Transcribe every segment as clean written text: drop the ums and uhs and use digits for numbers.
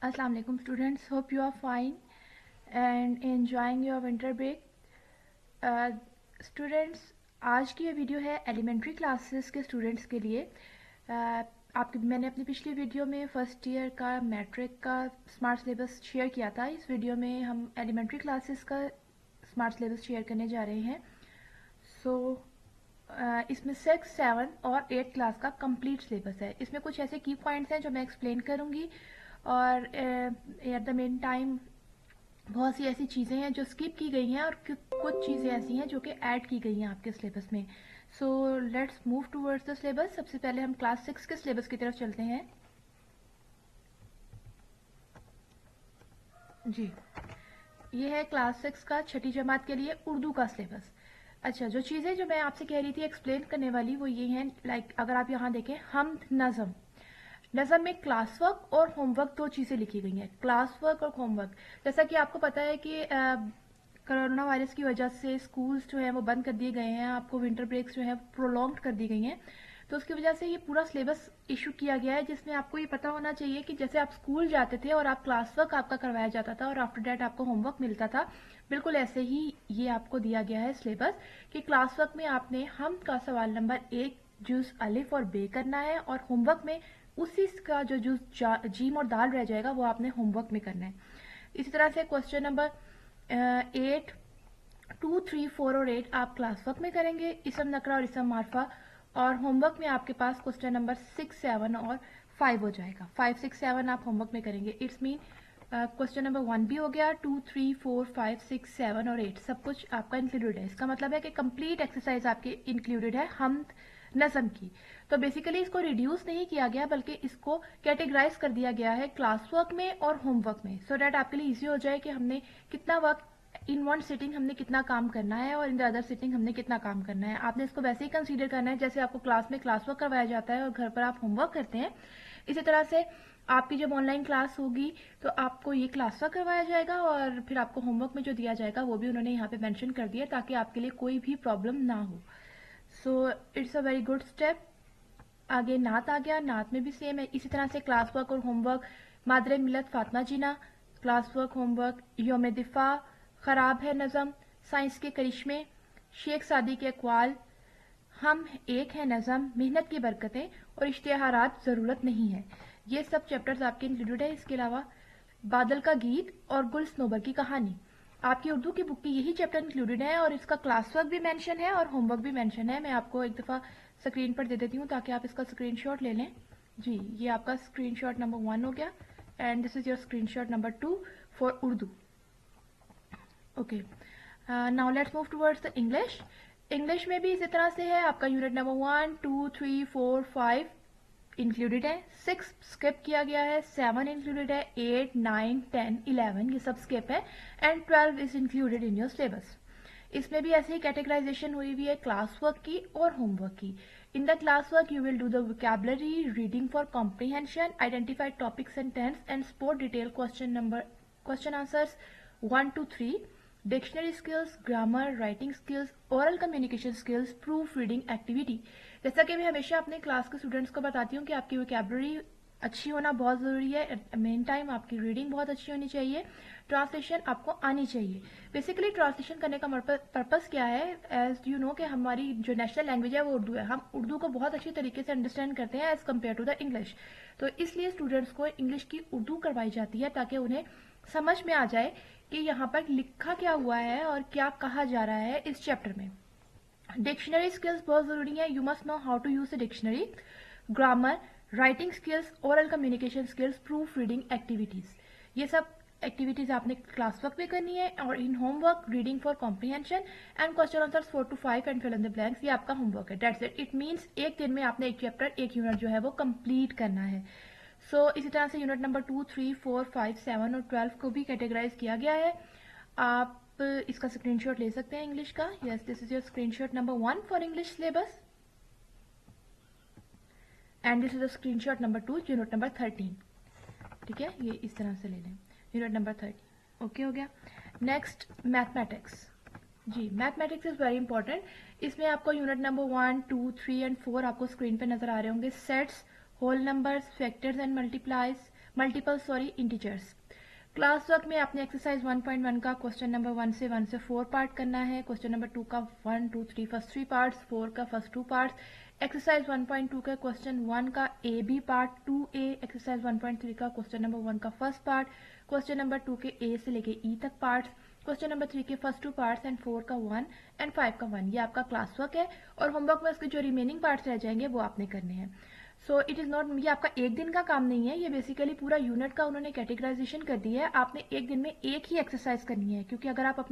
Assalamu alaikum students, hope you are fine and enjoying your winter break. Students, आज की ये video है elementary classes के students के लिए. मैंने अपनी पिछली वीडियो में फर्स्ट ईयर का मैट्रिक का स्मार्ट सिलेबस शेयर किया था. इस वीडियो में हम एलिमेंट्री क्लासेस का स्मार्ट सिलेबस शेयर करने जा रहे हैं. इसमें 6, 7 और 8 क्लास का कंप्लीट सिलेबस है. इसमें कुछ ऐसे की पॉइंट्स हैं जो मैं एक्सप्लेन करूँगी और एट द मेन टाइम बहुत सी ऐसी चीज़ें हैं जो स्किप की गई हैं और कुछ चीज़ें ऐसी हैं जो कि ऐड की गई हैं आपके सिलेबस में. So let's move towards the syllabus. सबसे पहले हम क्लास 6 के सिलेबस की तरफ चलते हैं. जी, ये है क्लास 6 का छठी जमात के लिए उर्दू का सिलेबस. अच्छा, जो चीज़ें जो मैं आपसे कह रही थी एक्सप्लेन करने वाली वो ये हैं. अगर आप यहाँ देखें, हमद नज़म में क्लास वर्क और होमवर्क दो चीज़ें लिखी गई हैं. क्लास वर्क और होमवर्क. जैसा कि आपको पता है कि कोरोना वायरस की वजह से स्कूल्स जो हैं वो बंद कर दिए गए हैं. आपको विंटर ब्रेक्स जो है प्रोलॉन्ग कर दी गई हैं. तो उसकी वजह से ये पूरा सिलेबस इशू किया गया है जिसमें आपको ये पता होना चाहिए कि जैसे आप स्कूल जाते थे और आप क्लास वर्क आपका करवाया जाता था और आफ्टर डैट आपको होमवर्क मिलता था, बिल्कुल ऐसे ही ये आपको दिया गया है सिलेबस कि क्लास वर्क में आपने हम का सवाल नंबर 1 जुज अलिफ और बे करना है और होमवर्क में उसी का जो जुज जीम और दाल रह जाएगा वो आपने होमवर्क में करना है. इसी तरह से क्वेश्चन नंबर 8, 2, 3, 4 और 8 आप क्लास वर्क में करेंगे, इसम नकरा और इसम मारफा. और होमवर्क में आपके पास क्वेश्चन नंबर 6, 7 और 5 हो जाएगा. 5, 6, 7 आप होमवर्क में करेंगे. इट्स मीन क्वेश्चन नंबर 1 भी हो गया, 2, 3, 4, 5, 6, 7 और 8 सब कुछ आपका इंक्लूडेड है. इसका मतलब है कि कंप्लीट एक्सरसाइज आपकी इंक्लूडेड है हम नज़म की. तो बेसिकली इसको रिड्यूस नहीं किया गया बल्कि इसको कैटेगराइज कर दिया गया है क्लास वर्क में और होमवर्क में, सो डैट आपके लिए ईजी हो जाए कि हमने कितना वर्क इन वन सिटिंग हमने कितना काम करना है और इन द अदर सिटिंग हमने कितना काम करना है. आपने इसको वैसे ही कंसीडर करना है जैसे आपको क्लास में क्लास वर्क करवाया जाता है और घर पर आप होमवर्क करते हैं. इसी तरह से आपकी जब ऑनलाइन क्लास होगी तो आपको ये क्लास वर्क करवाया जाएगा और फिर आपको होमवर्क में जो दिया जाएगा वो भी उन्होंने यहाँ पे मेंशन कर दिया ताकि आपके लिए कोई भी प्रॉब्लम ना हो. So it's a very good step. आगे नात आ गया. नात में भी सेम है. इसी तरह से क्लास वर्क और होमवर्क. मादरे मिलत फातिमा जीना, क्लास वर्क होमवर्क. योम दिफा, ख़राब है नज़म, साइंस के करिश्मे, शेख सादी के अक़वाल, हम एक है नज़म, मेहनत की बरकतें और इश्तिहारात ज़रूरत नहीं है. ये सब चैप्टर्स आपके इंक्लूडेड है. इसके अलावा बादल का गीत और गुल स्नोबर की कहानी. आपकी उर्दू की बुक की यही चैप्टर इंक्लूडेड है और इसका क्लास वर्क भी मेंशन है और होमवर्क भी मेंशन है. मैं आपको एक दफ़ा स्क्रीन पर दे देती हूँ ताकि आप इसका स्क्रीनशॉट ले लें. जी, ये आपका स्क्रीनशॉट नंबर 1 हो गया and this is your screenshot number 2 for Urdu. Okay, now let's move towards the English. English में भी इसी तरह से है. आपका यूनिट नंबर 1, 2, 3, 4, 5 इंक्लूडेड है. 6 स्किप किया गया है. 7 इंक्लूडेड है. 8, 9, 10, 11 ये सब स्किप है and 12 is included in your syllabus. इसमें भी ऐसे ही कैटेगराइजेशन हुई हुई है क्लास वर्क की और होमवर्क की. In the class work you will do the vocabulary, reading for comprehension, identify topics and tense and sport detail question answers 1 to 3, dictionary skills, grammar, writing skills, oral communication skills, proof reading activity. जैसा कि मैं हमेशा अपने class के students को बताती हूँ कि आपकी वोकैबुलरी अच्छी होना बहुत ज़रूरी है. एट मेन टाइम आपकी रीडिंग बहुत अच्छी होनी चाहिए. ट्रांसलेशन आपको आनी चाहिए. बेसिकली ट्रांसलेशन करने का पर्पस क्या है, एज यू नो कि हमारी जो नेशनल लैंग्वेज है वो उर्दू है. हम उर्दू को बहुत अच्छी तरीके से अंडरस्टैंड करते हैं as compare to the English. तो इसलिए स्टूडेंट्स को इंग्लिश की उर्दू करवाई जाती है ताकि उन्हें समझ में आ जाए कि यहाँ पर लिखा क्या हुआ है और क्या कहा जा रहा है इस चैप्टर में. डिक्शनरी स्किल्स बहुत ज़रूरी है. You must know how to use the dictionary. Grammar, writing skills, oral communication skills, proof reading activities, ये सब एक्टिविटीज़ आपने क्लास वर्क में करनी है. और in homework reading for comprehension and question answers 4 to 5 and fill in the blanks, ये आपका homework है. That's it. इट मीन्स एक दिन में आपने एक चैप्टर, एक यूनिट जो है वो कंप्लीट करना है. सो इसी तरह से यूनिट नंबर 2, 3, 4, 5, 7 और 12 को भी कैटेगराइज किया गया है. आप इसका स्क्रीनशॉट ले सकते हैं इंग्लिश का. Yes, this is your screenshot number 1 for English syllabus and this is the screenshot number 2 unit number 13. ठीक है, ये इस तरह से ले लें. यूनिट नंबर 13 ओके हो गया. Next mathematics. जी, मैथमेटिक्स इज वेरी इंपॉर्टेंट. इसमें आपको यूनिट नंबर 1, 2, 3 एंड 4 आपको स्क्रीन पे नजर आ रहे होंगे. Sets, whole numbers, factors and integers. Class work में आपने एक्सरसाइज 1.1 का क्वेश्चन नंबर 1 से 4 पार्ट करना है, क्वेश्चन नंबर 2 का 1, 2, 3 फर्स्ट 3 पार्ट्स, 4 का फर्स्ट 2 पार्ट्स, एक्सरसाइज 1.2 का क्वेश्चन 1 का A B part 2A, exercise 1.3 का क्वेश्चन नंबर 1 का फर्स्ट पार्ट, क्वेश्चन नंबर 2 के ए से लेके ई तक पार्ट्स, क्वेश्चन नंबर 3 के फर्स्ट 2 पार्ट्स एंड 4 का 1 एंड 5 का 1। ये आपका क्लास वर्क है और होमवर्क में उसके जो रिमेनिंग पार्ट्स रह जाएंगे वो आपने करने हैं। सो इट इज़ नॉट, ये आपका एक दिन का काम नहीं है, ये बेसिकली पूरा यूनिट का उन्होंने कैटेगराइजेशन कर दिया है। आपने एक दिन में एक ही एक्सरसाइज करनी है, क्योंकि अगर आप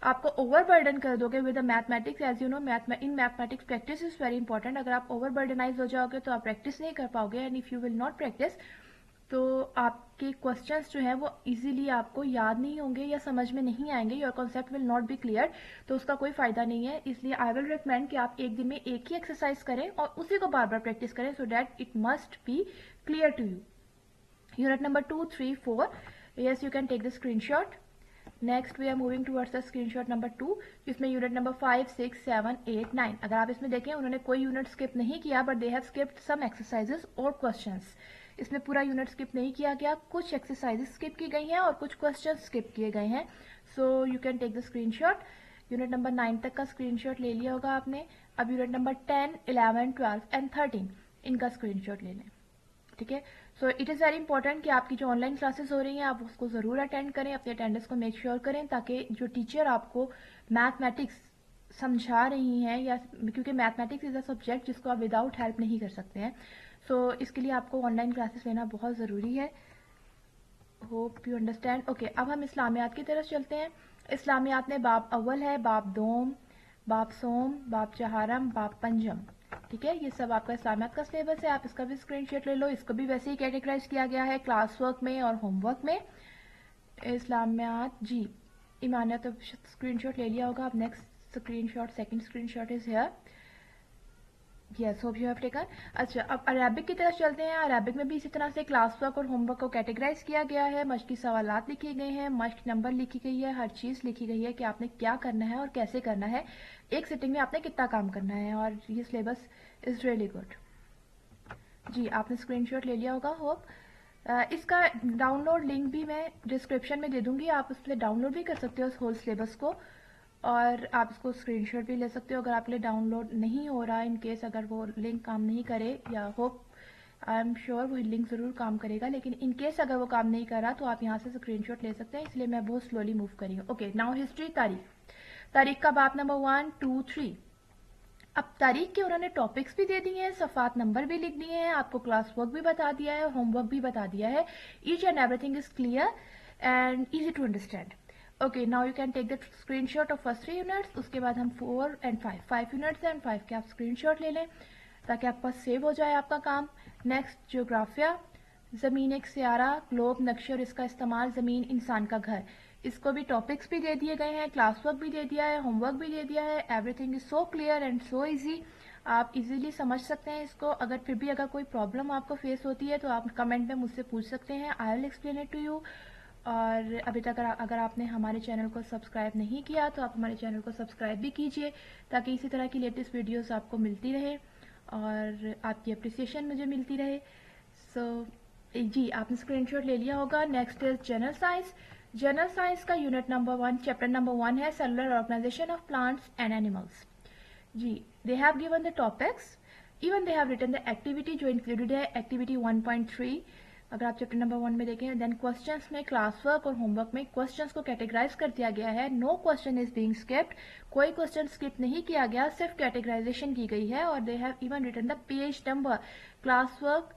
आपको ओवरबर्डन कर दोगे with mathematics, as you know in mathematics practice is very important. अगर आप ओवरबर्डनाइज हो जाओगे तो आप प्रैक्टिस नहीं कर पाओगे, and if you will not practice तो आपके क्वेश्चंस जो हैं वो इजीली आपको याद नहीं होंगे या समझ में नहीं आएंगे, your concept will not be clear, तो उसका कोई फायदा नहीं है। इसलिए आई विल रिकमेंड कि आप एक दिन में एक ही एक्सरसाइज करें और उसी को बार बार प्रैक्टिस करें, so that it must be clear to you. Unit number 2, 3, 4, yes you can take the screenshot. Next we are moving towards the screenshot number 2, जिसमें यूनिट नंबर 5, 6, 7, 8, 9। अगर आप इसमें देखें उन्होंने कोई यूनिट स्किप नहीं किया, but they have skipped some exercises और क्वेश्चंस। इसमें पूरा यूनिट स्किप नहीं किया गया, कुछ एक्सरसाइजेस स्किप की गई हैं और कुछ क्वेश्चन स्किप किए गए हैं। So you can take the screenshot. Unit number 9 तक का स्क्रीनशॉट ले लिया होगा आपने। अब यूनिट नंबर 10, 11, 12 एंड 13 इनका स्क्रीनशॉट ले लें, ठीक है। So it is very important कि आपकी जो ऑनलाइन क्लासेस हो रही हैं आप उसको ज़रूर अटेंड करें, अपने अटेंडेंस को मेक श्योर करें, ताकि जो टीचर आपको मैथमेटिक्स समझा रही हैं, या क्योंकि मैथमेटिक्स इज़ अ सब्जेक्ट जिसको आप विदाउट हेल्प नहीं कर सकते हैं, सो इसके लिए आपको ऑनलाइन क्लासेस लेना बहुत ज़रूरी है। Hope you understand. ओके, अब हम इस्लामियात की तरफ चलते हैं। इस्लामियात में बाब अव्वल है, बाब दोम, बाब सोम, बाब चहारम, बाब पंजम, ठीक है। ये सब आपका इस्लामियात का सिलेबस है, आप इसका भी स्क्रीनशॉट ले लो। इसको भी वैसे ही कैटेगराइज किया गया है क्लास वर्क में और होमवर्क में। इस्लामियात जी ईमानियत, तो स्क्रीनशॉट ले लिया होगा। अब next screenshot, second screenshot is here. Yes, hope you have taken. अच्छा, अब अरबिक की तरफ चलते हैं। अरबिक में भी इसी तरह से क्लास वर्क और होमवर्क को कैटेगराइज किया गया है। मश्क की सवालात लिखे गए हैं, मश्क नंबर लिखी गई है, हर चीज़ लिखी गई है कि आपने क्या करना है और कैसे करना है, एक सिटिंग में आपने कितना काम करना है, और ये सिलेबस इज़ रियली गुड। जी, आपने स्क्रीनशॉट ले लिया होगा होप। इसका डाउनलोड लिंक भी मैं डिस्क्रिप्शन में दे दूंगी, आप उस पर डाउनलोड भी कर सकते हो उस होल सिलेबस को, और आप इसको स्क्रीनशॉट भी ले सकते हो अगर आपके लिए डाउनलोड नहीं हो रहा, इन केस अगर वो लिंक काम नहीं करे, या होप आई एम श्योर वो लिंक ज़रूर काम करेगा, लेकिन इन केस अगर वो काम नहीं कर रहा तो आप यहाँ से स्क्रीनशॉट ले सकते हैं, इसलिए मैं बहुत स्लोली मूव करी हूँ। ओके, नाउ हिस्ट्री, तारीख का बाब नंबर 1, 2, 3। अब तारीख के उन्होंने टॉपिक्स भी दे दिए हैं, सफ़ात नंबर भी लिख दिए हैं, आपको क्लास वर्क भी बता दिया है, होमवर्क भी बता दिया है। Each and everything is clear and easy to understand. Okay, now you can take the screenshot of first 3 units. उसके बाद हम 4 एंड 5 यूनिट्स एंड 5 के आप स्क्रीनशॉट ले लें ताकि आपके पास सेव हो जाए आपका काम। नेक्स्ट, ज्योग्राफिया, ज़मीन एक सियारा, ग्लोब, नक्शे और इसका इस्तेमाल, ज़मीन इंसान का घर। इसको भी टॉपिक्स भी दे दिए गए हैं, क्लास वर्क भी दे दिया है, होमवर्क भी दे दिया है। Everything is so clear and so easy, आप इजीली समझ सकते हैं इसको। अगर फिर भी अगर कोई प्रॉब्लम आपको फेस होती है तो आप कमेंट में मुझसे पूछ सकते हैं, I will explain it to you. और अभी तक अगर आपने हमारे चैनल को सब्सक्राइब नहीं किया तो आप हमारे चैनल को सब्सक्राइब भी कीजिए, ताकि इसी तरह की लेटेस्ट वीडियोस आपको मिलती रहे और आपकी अप्रिसिएशन मुझे मिलती रहे। सो जी, आपने स्क्रीनशॉट ले लिया होगा। Next is general science. General science का यूनिट नंबर 1, चैप्टर नंबर 1 है cellular organization of plants and animals. जी, they have given the topics, even they have written the activity जो इंक्लूडेड है, एक्टिविटी 1.3 अगर आप चैप्टर नंबर 1 में देखें। Then questions में क्लास वर्क और होमवर्क में क्वेश्चंस को कैटेगराइज कर दिया गया है। No question is being skipped, कोई क्वेश्चन स्किप नहीं किया गया, सिर्फ कैटेगराइजेशन की गई है। और they have even written the page number, class work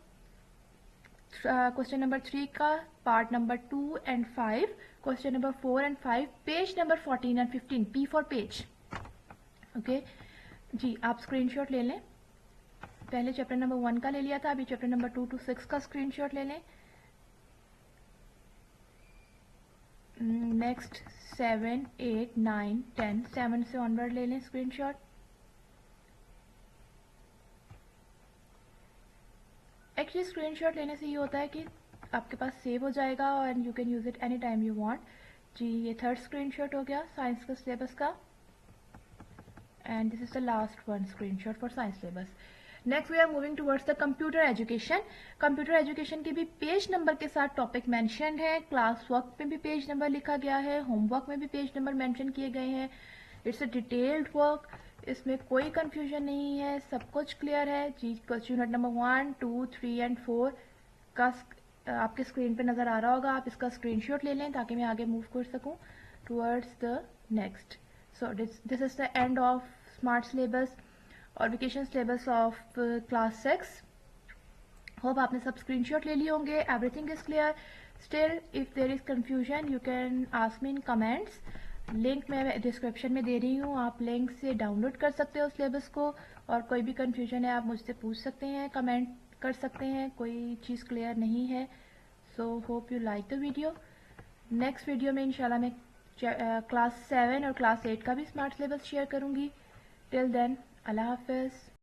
question number 3 का part number 2 and 5, question number 4 and 5, page number 14 and 15, P for page. Okay जी, आप स्क्रीनशॉट ले लें। पहले चैप्टर नंबर 1 का ले लिया था, अभी चैप्टर नंबर 2 to 6 का स्क्रीनशॉट ले लें। नेक्स्ट 7, 8, 9, 10, 7 से ऑनवर्ड ले लें स्क्रीनशॉट। एक्चुअली स्क्रीनशॉट लेने से ये होता है कि आपके पास सेव हो जाएगा और you can use it any time you want. जी, ये थर्ड स्क्रीनशॉट हो गया साइंस का सिलेबस का, and this is the last one screenshot for science syllabus. Next we are moving towards the computer education. Computer education के भी page number के साथ टॉपिक मेंशन है, क्लास वर्क में भी पेज नंबर लिखा गया है, होमवर्क में भी पेज नंबर मेंशन किए गए हैं। इट्स अ डिटेल्ड वर्क, इसमें कोई कंफ्यूजन नहीं है, सब कुछ क्लियर है जी। क्वेश्चन नंबर 1, 2, 3 एंड 4 का आपके स्क्रीन पे नज़र आ रहा होगा, आप इसका स्क्रीनशॉट ले लें ताकि मैं आगे मूव कर सकूं towards the next. So this is the end of smart syllabus और vacation syllabus of class 6। Hope आपने सब स्क्रीनशॉट ले लिए होंगे। Everything is clear. Still if there is confusion you can ask me in comments. Link मैं description में दे रही हूँ, आप लिंक से डाउनलोड कर सकते हो सिलेबस को, और कोई भी कंफ्यूजन है आप मुझसे पूछ सकते हैं, कमेंट कर सकते हैं, कोई चीज़ क्लियर नहीं है। So hope you like the video. Next video में इंशाल्लाह मैं क्लास 7 और क्लास 8 का भी स्मार्ट सिलेबस शेयर करूँगी। टिल देन, अल्लाह हाफिज़।